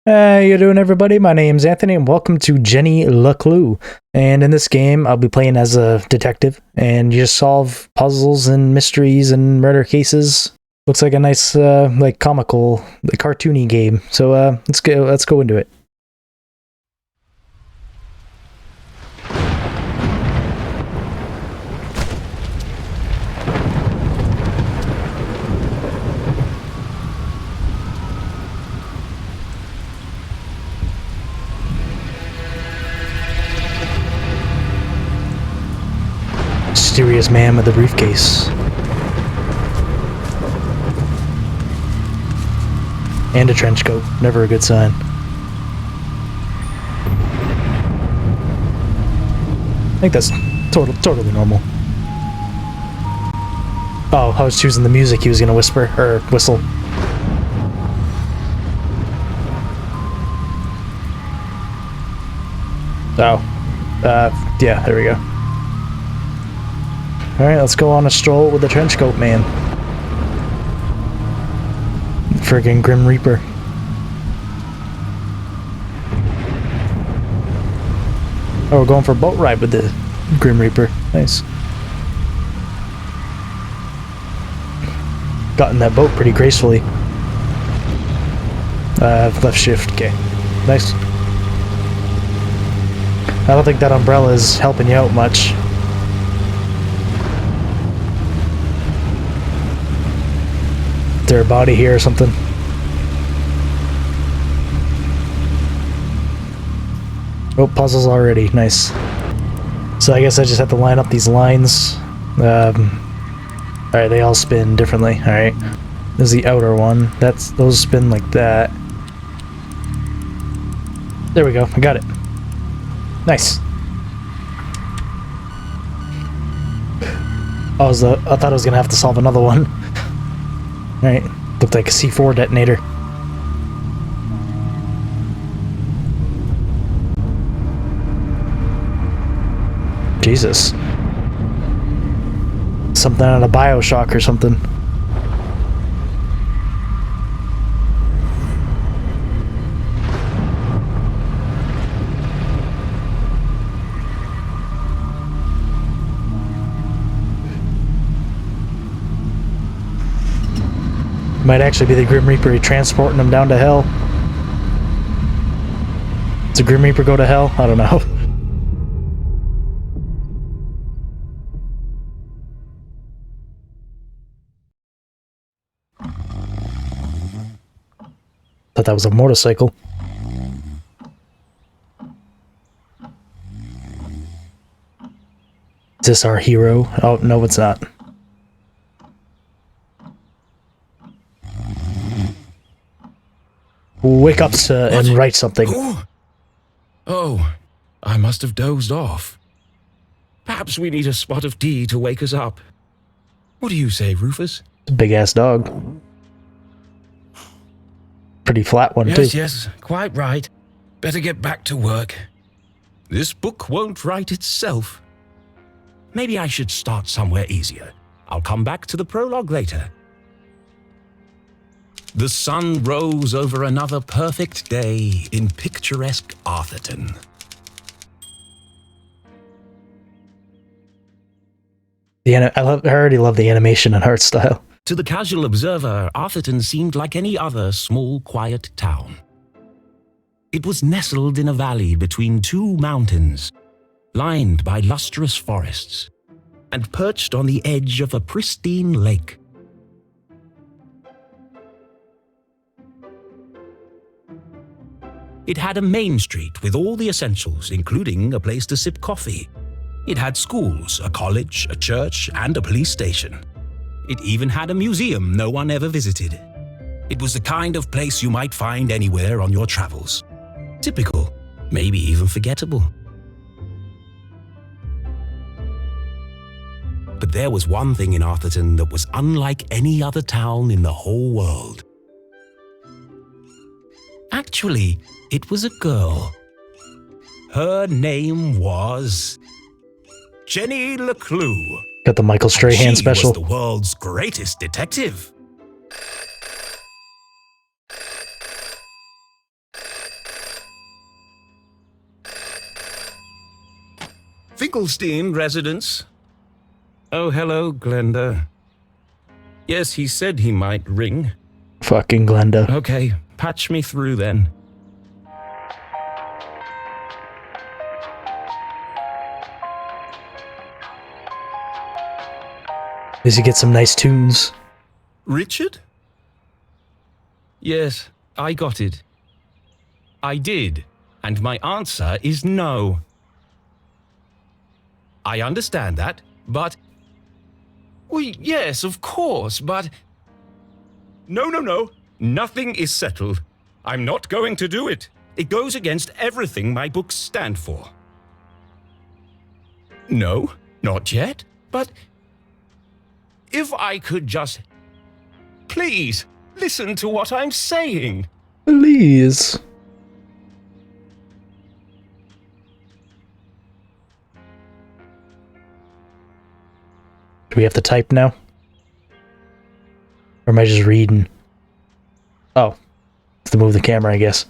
How you doing, everybody? My name's Anthony, and welcome to Jenny LeClue. And in this game, I'll be playing as a detective, and you just solve puzzles and mysteries and murder cases. Looks like a nice, like comical, cartoony game. So let's go into it. Mysterious man with a briefcase. And a trench coat. Never a good sign. I think that's totally normal. Oh, I was choosing the music he was gonna whisper, or whistle. Oh. Yeah, there we go. Alright, let's go on a stroll with the trenchcoat man. Friggin' Grim Reaper. Oh, we're going for a boat ride with the Grim Reaper. Nice. Got in that boat pretty gracefully. Left shift, okay. Nice. I don't think that umbrella is helping you out much. Is there a body here or something? Oh, puzzles already. Nice. So I guess I just have to line up these lines. Alright, they all spin differently. Alright. This is the outer one. Those spin like that. There we go. I got it. Nice. I thought I was gonna have to solve another one. Alright, looked like a C4 detonator. Jesus. Something out of BioShock or something. Might actually be the Grim Reaper transporting them down to hell. Does the Grim Reaper go to hell? I don't know. Thought that was a motorcycle. Is this our hero? Oh, no, it's not. Wake up, sir, and write something. Oh, I must have dozed off. Perhaps we need a spot of tea to wake us up. What do you say, Rufus? It's a big-ass dog. Pretty flat one, too. Yes, quite right. Better get back to work. This book won't write itself. Maybe I should start somewhere easier. I'll come back to the prologue later. The sun rose over another perfect day in picturesque Arthurton. I already love the animation and art style. To the casual observer, Arthurton seemed like any other small, quiet town. It was nestled in a valley between two mountains, lined by lustrous forests, and perched on the edge of a pristine lake. It had a main street with all the essentials, including a place to sip coffee. It had schools, a college, a church, and a police station. It even had a museum no one ever visited. It was the kind of place you might find anywhere on your travels. Typical, maybe even forgettable. But there was one thing in Arthurton that was unlike any other town in the whole world. Actually, it was a girl. Her name was Jenny LeClue. Got the Michael Strahan special. She was the world's greatest detective. Finkelstein residence. Oh, hello, Glenda. Yes, he said he might ring. Fucking Glenda. Okay, patch me through then. Does he get some nice tunes? Richard? Yes, I got it. I did, and my answer is no. I understand that, but... Well, yes, of course, but... No. Nothing is settled. I'm not going to do it. It goes against everything my books stand for. No, not yet, but... If I could just... Please, listen to what I'm saying. Please. Do we have to type now? Or am I just reading? Oh. To move the camera, I guess.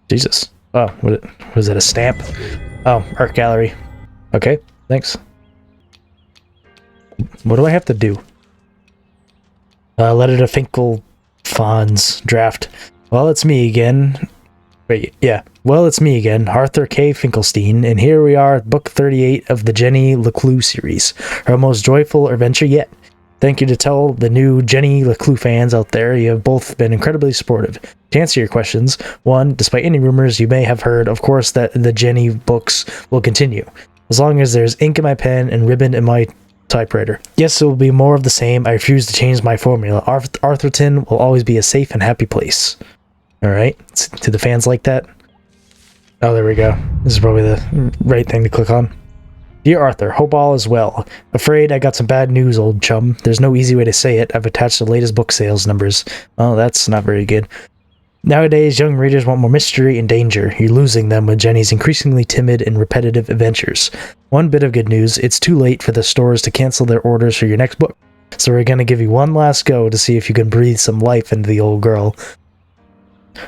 Jesus. Oh, what was that, a stamp? Oh, art gallery. Okay, thanks. What do I have to do? Letter to Finkel Fonz draft. Well, it's me again. Wait, yeah. Well, it's me again, Arthur K. Finkelstein, and here we are at book 38 of the Jenny LeClue series, her most joyful adventure yet. Thank you to tell the new Jenny LeClue fans out there, you have both been incredibly supportive. To answer your questions, 1, despite any rumors you may have heard, of course, that the Jenny books will continue, as long as there's ink in my pen and ribbon in my typewriter. Yes, it will be more of the same. I refuse to change my formula. Arthurton will always be a safe and happy place. Alright, to the fans like that? Oh, there we go. This is probably the right thing to click on. Dear Arthur, hope all is well. Afraid I got some bad news, old chum. There's no easy way to say it. I've attached the latest book sales numbers. Oh, that's not very good. Nowadays, young readers want more mystery and danger. You're losing them with Jenny's increasingly timid and repetitive adventures. One bit of good news, it's too late for the stores to cancel their orders for your next book. So we're gonna give you one last go to see if you can breathe some life into the old girl.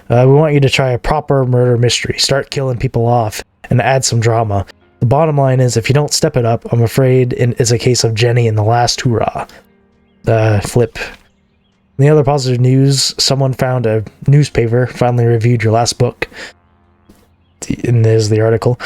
We want you to try a proper murder mystery. Start killing people off and add some drama. The bottom line is, if you don't step it up, I'm afraid it's a case of Jenny and the last hurrah. Flip. In the other positive news, someone found a newspaper, finally reviewed your last book. And there's the article.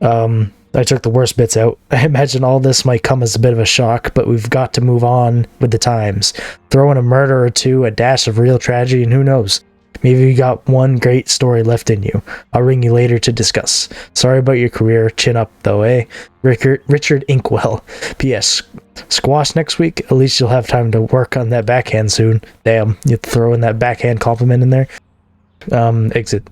I took the worst bits out. I imagine all this might come as a bit of a shock, but we've got to move on with the times. Throw in a murder or two, a dash of real tragedy, and who knows? Maybe you got one great story left in you. I'll ring you later to discuss. Sorry about your career. Chin up, though, eh? Richard Inkwell. P.S. Squash next week? At least you'll have time to work on that backhand soon. Damn, you throw in that backhand compliment in there. Exit.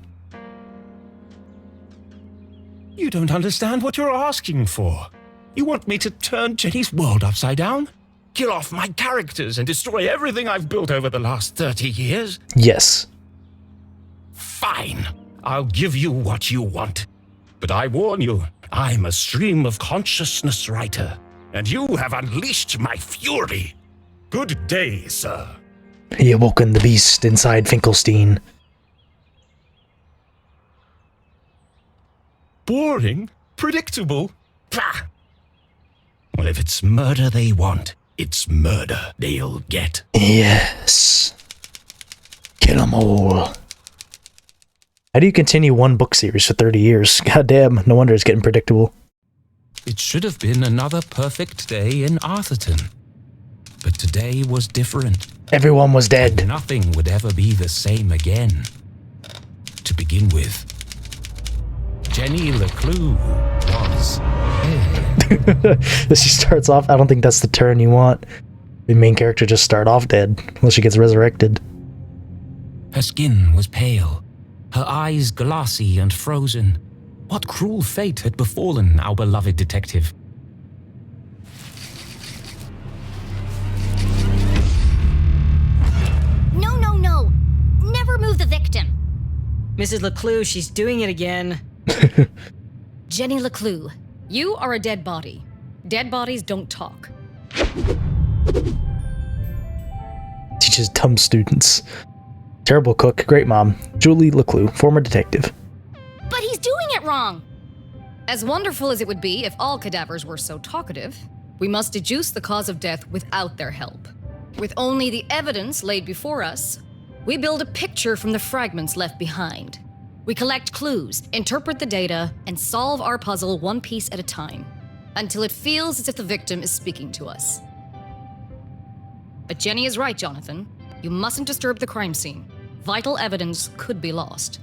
You don't understand what you're asking for. You want me to turn Jenny's world upside down? Kill off my characters and destroy everything I've built over the last 30 years? Yes. Fine. I'll give you what you want. But I warn you, I'm a stream of consciousness writer, and you have unleashed my fury. Good day, sir. He awoken the beast inside Finkelstein. Boring? Predictable? Pah! Well, if it's murder they want, it's murder they'll get. Yes. Kill 'em all. How do you continue one book series for 30 years? God damn, no wonder it's getting predictable. It should have been another perfect day in Arthurton. But today was different. Everyone was dead. Nothing would ever be the same again. To begin with, Jenny LeClue was dead. She starts off, I don't think that's the turn you want. The main character just start off dead, unless she gets resurrected. Her skin was pale, her eyes glassy and frozen. What cruel fate had befallen our beloved detective? No. Never move the victim. Mrs. LeClue, she's doing it again. Jenny LeClue. You are a dead body. Dead bodies don't talk. Teaches dumb students. Terrible cook, great mom. Julie LeClue, former detective. But he's doing it wrong. As wonderful as it would be if all cadavers were so talkative, we must deduce the cause of death without their help. With only the evidence laid before us, we build a picture from the fragments left behind. We collect clues, interpret the data, and solve our puzzle one piece at a time, until it feels as if the victim is speaking to us. But Jenny is right, Jonathan. You mustn't disturb the crime scene. Vital evidence could be lost.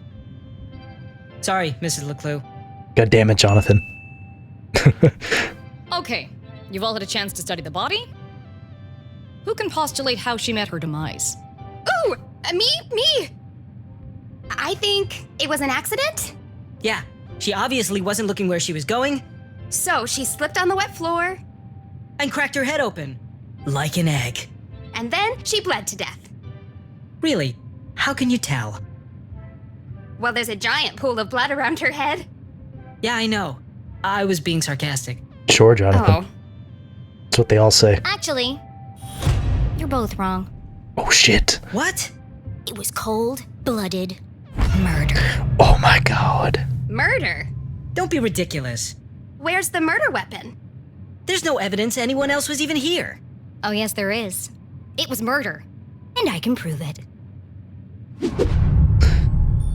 Sorry, Mrs. LeClue. God damn it, Jonathan. Okay, you've all had a chance to study the body? Who can postulate how she met her demise? Ooh, me! I think it was an accident. Yeah, she obviously wasn't looking where she was going So she slipped on the wet floor, and cracked her head open. Like an egg. and then she bled to death. Really? How can you tell? Well, there's a giant pool of blood around her head. Yeah, I know. I was being sarcastic. Sure, Jonathan. Oh. That's what they all say. Actually, you're both wrong. Oh, shit. What? It was cold-blooded murder. Oh, my God. Murder? Don't be ridiculous. Where's the murder weapon? There's no evidence anyone else was even here. Oh, yes, there is. It was murder. And I can prove it.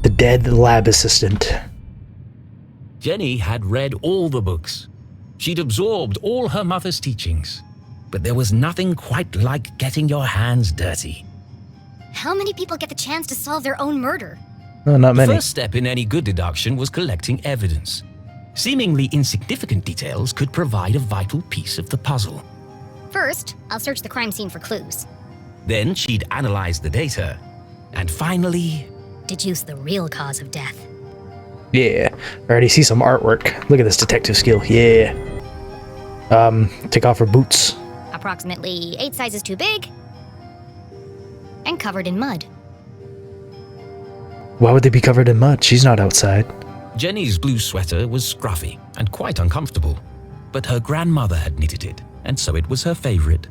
The dead lab assistant. Jenny had read all the books. She'd absorbed all her mother's teachings. But there was nothing quite like getting your hands dirty. How many people get the chance to solve their own murder? Oh, not The many. first step in any good deduction was collecting evidence. Seemingly insignificant details could provide a vital piece of the puzzle. First, I'll search the crime scene for clues. Then she'd analyze the data. And finally, Deduce the real cause of death. Yeah. I already see some artwork. Look at this detective skill. Yeah. Take off her boots. Approximately 8 sizes too big. And covered in mud. Why would they be covered in mud? She's not outside. Jenny's blue sweater was scruffy and quite uncomfortable. But her grandmother had knitted it, and so it was her favorite.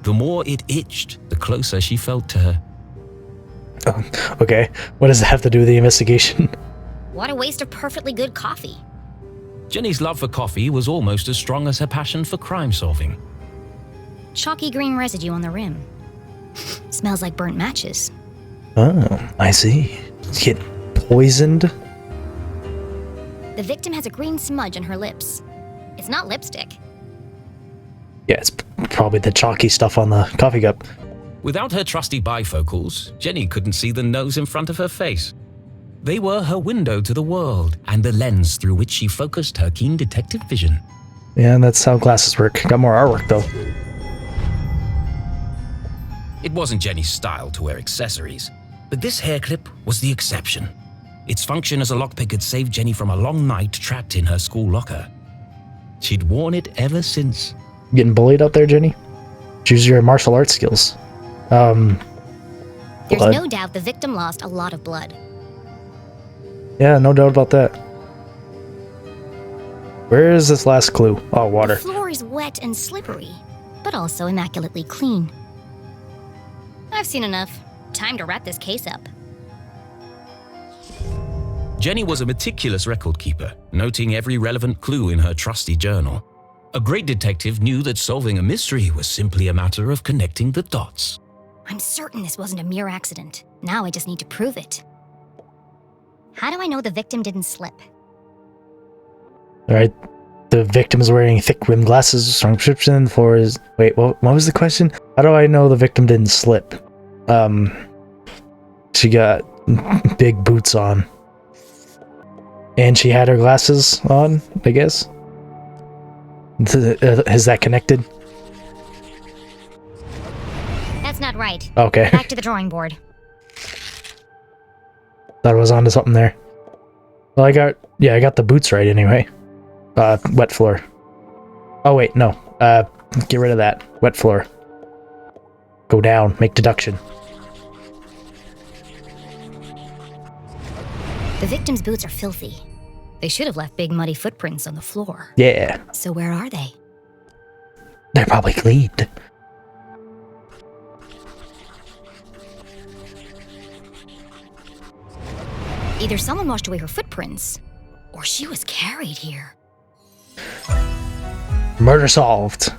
The more it itched, the closer she felt to her. Oh, okay. What does that have to do with the investigation? What a waste of perfectly good coffee. Jenny's love for coffee was almost as strong as her passion for crime solving. Chalky green residue on the rim. Smells like burnt matches. Oh, I see. Get poisoned? The victim has a green smudge on her lips. It's not lipstick. Yeah, it's probably the chalky stuff on the coffee cup. Without her trusty bifocals, Jenny couldn't see the nose in front of her face. They were her window to the world and the lens through which she focused her keen detective vision. Yeah, that's how glasses work. Got more artwork, though. It wasn't Jenny's style to wear accessories, but this hair clip was the exception. Its function as a lockpick had saved Jenny from a long night trapped in her school locker. She'd worn it ever since. Getting bullied out there, Jenny? Choose your martial arts skills. There's Blood. no doubt the victim lost a lot of blood. Yeah, no doubt about that. Where is this last clue? Oh, water. The floor is wet and slippery, but also immaculately clean. I've seen enough. Time to wrap this case up. Jenny was a meticulous record keeper, noting every relevant clue in her trusty journal. A great detective knew that solving a mystery was simply a matter of connecting the dots. I'm certain this wasn't a mere accident. Now I just need to prove it. How do I know the victim didn't slip? Alright. The victim is wearing thick rimmed glasses, strong prescription for his... Wait, what was the question? How do I know the victim didn't slip? She got big boots on. And she had her glasses on, I guess? Is that connected? That's not right. Okay. Back to the drawing board. Thought I was onto something there. Well, I got the boots right anyway. Wet floor. Oh wait, no. Get rid of that. Wet floor. Go down, make deduction. The victim's boots are filthy. They should have left big muddy footprints on the floor. Yeah. So where are they? They're probably cleaned. Either someone washed away her footprints, Or she was carried here. Murder solved.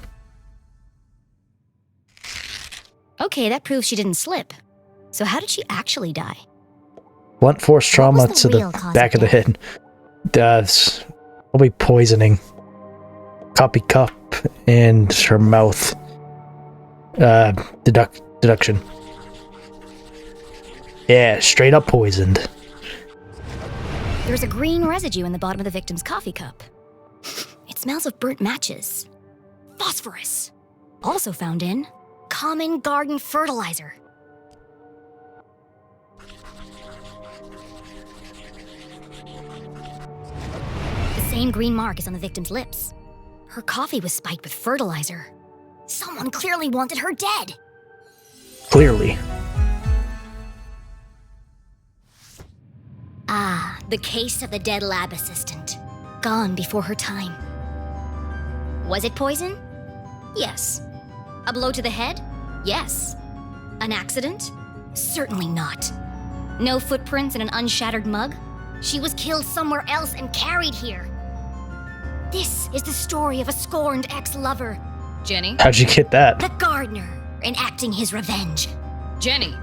Okay, that proves she didn't slip. So how did she actually die? Blunt force trauma was the to real the cause back of of the head. That's probably poisoning. Coffee cup and her mouth. Deduction. Yeah, straight up poisoned. There's a green residue in the bottom of the victim's coffee cup. It smells of burnt matches. Phosphorus. Also found in common garden fertilizer. The same green mark is on the victim's lips. Her coffee was spiked with fertilizer. Someone clearly wanted her dead. Clearly. Ah, the case of the dead lab assistant. Gone before her time. Was it poison? Yes. A blow to the head? Yes. An accident? Certainly not. No footprints in an unshattered mug? She was killed somewhere else and carried here. This is the story of a scorned ex-lover, Jenny? How'd you get that? the gardener, enacting his revenge. Jenny!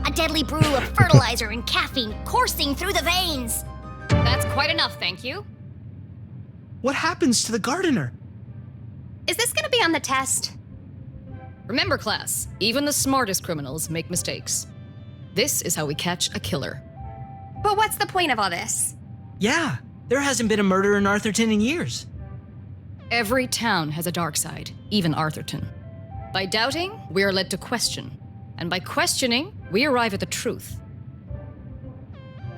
A deadly brew of fertilizer and caffeine coursing through the veins. That's quite enough, thank you. What happens to the gardener? Is this gonna be on the test? Remember, class, even the smartest criminals make mistakes. This is how we catch a killer. But what's the point of all this? Yeah, there hasn't been a murder in Arthurton in years. Every town has a dark side, even Arthurton. By doubting, we are led to question. And by questioning, we arrive at the truth.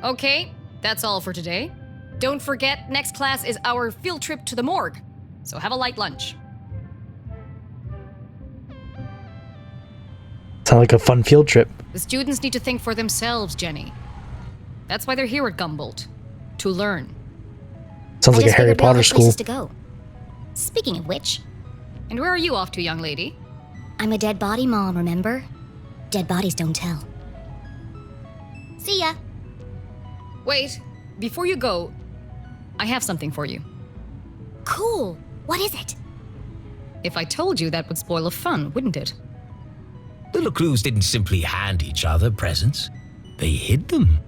Okay, that's all for today. Don't forget, next class is our field trip to the morgue. So have a light lunch. Sound like a fun field trip. The students need to think for themselves, Jenny. That's why they're here at Gumboldt. To learn. Sounds I like a just Harry figured we all Potter had school. places to go. Speaking of which, And where are you off to, young lady? I'm a dead body mom, remember? Dead bodies don't tell. See ya. Wait, before you go, I have something for you. Cool. What is it? If I told you, that would spoil the fun, wouldn't it? The LeClues didn't simply hand each other presents, they hid them.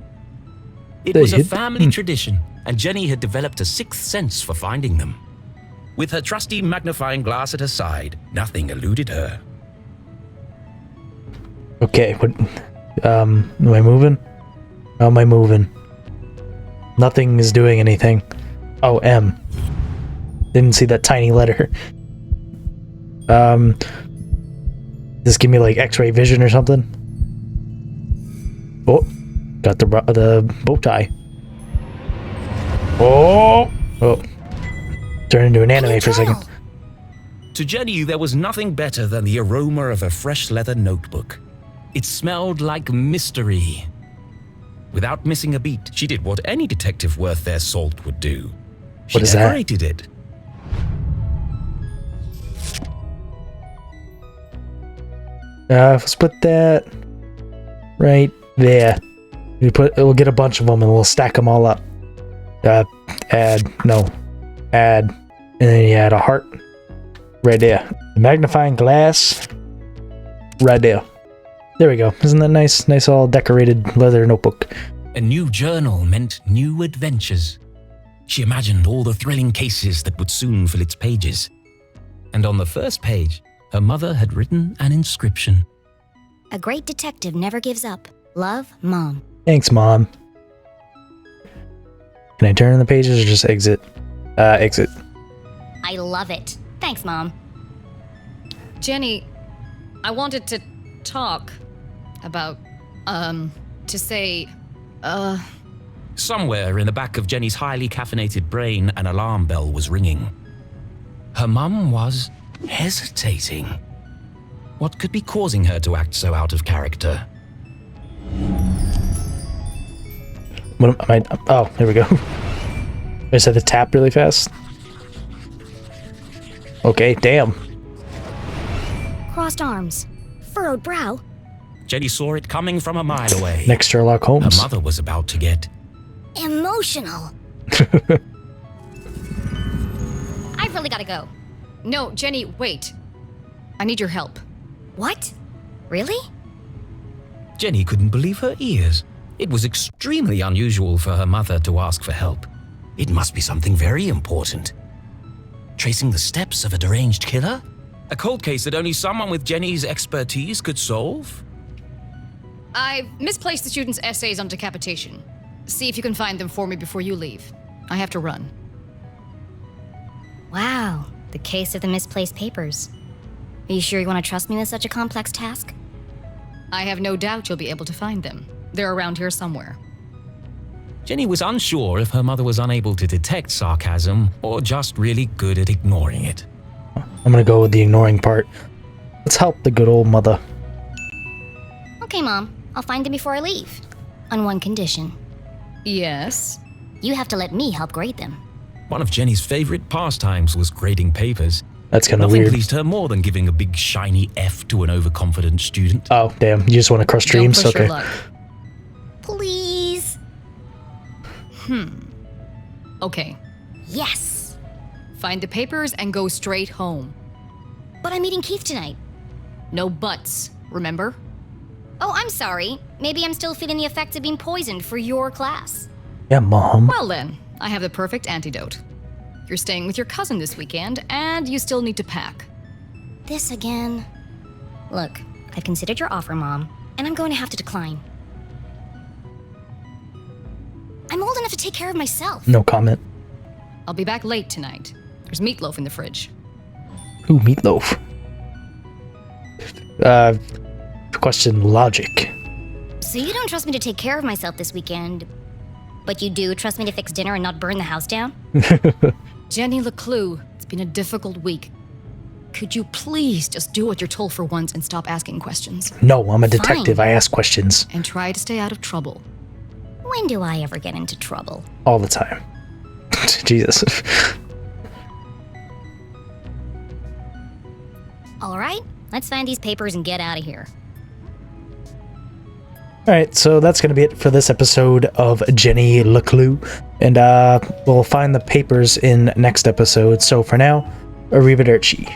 It They was a hid family them? tradition, and Jenny had developed a sixth sense for finding them. With her trusty magnifying glass at her side, nothing eluded her. Okay, what? Am I moving? How am I moving? Nothing is doing anything. Oh, M. Didn't see that tiny letter. Just give me like X-ray vision or something. Oh, got the bow tie. Oh, turned into an anime for a second. To Jenny, there was nothing better than the aroma of a fresh leather notebook. It smelled like mystery. Without missing a beat, she did what any detective worth their salt would do. She What is that? decorated it. Let's put that right there. We'll get a bunch of them and we'll stack them all up. Add, and then you add a heart right there. The magnifying glass right there. There we go. Isn't that nice? Nice all decorated leather notebook. A new journal meant new adventures. She imagined all the thrilling cases that would soon fill its pages. And on the first page, her mother had written an inscription. A great detective never gives up. Love, Mom. Thanks, Mom. Can I turn the pages or just exit? Exit. I love it. Thanks, Mom. Jenny, I wanted to talk about, to say, Somewhere in the back of Jenny's highly caffeinated brain, an alarm bell was ringing. Her mum was hesitating. What could be causing her to act so out of character? What am I? Oh, there we go. I just had to tap really fast. Okay, damn. Crossed arms. Furrowed brow. Jenny saw it coming from a mile away. Next Sherlock Her Holmes. mother was about to get Emotional. I've really gotta go. No, Jenny, wait. I need your help. What? Really? Jenny couldn't believe her ears. It was extremely unusual for her mother to ask for help. It must be something very important. Tracing the steps of a deranged killer? A cold case that only someone with Jenny's expertise could solve? I've misplaced the students' essays on decapitation. See if you can find them for me before you leave. I have to run. Wow, the case of the misplaced papers. Are you sure you want to trust me with such a complex task? I have no doubt you'll be able to find them. They're around here somewhere. Jenny was unsure if her mother was unable to detect sarcasm or just really good at ignoring it. I'm gonna go with the ignoring part. Let's help the good old mother. Okay, Mom. I'll find them before I leave. On one condition. Yes? You have to let me help grade them. One of Jenny's favorite pastimes was grading papers. That's kind of Nothing weird. pleased her more than giving a big shiny F to an overconfident student. Oh, damn. You just want to crush Don't dreams? push Okay. your luck. Please. Okay. Yes. Find the papers and go straight home. But I'm meeting Keith tonight. No buts, remember? Oh, I'm sorry. Maybe I'm still feeling the effects of being poisoned for your class. Yeah, Mom. Well then, I have the perfect antidote. You're staying with your cousin this weekend, and you still need to pack. This again. Look, I've considered your offer, Mom, and I'm going to have to decline. I'm old enough to take care of myself. No comment. I'll be back late tonight. There's meatloaf in the fridge. Ooh, meatloaf. Question logic. So you don't trust me to take care of myself this weekend, but you do trust me to fix dinner and not burn the house down? Jenny LeClue, it's been a difficult week. Could you please just do what you're told for once and stop asking questions? No, I'm a detective. Fine. I ask questions And try to stay out of trouble. When do I ever get into trouble? all the time. Jesus. All right, let's find these papers and get out of here. Alright, so that's going to be it for this episode of Jenny LeClue. And we'll find the papers in next episode. So for now, arrivederci.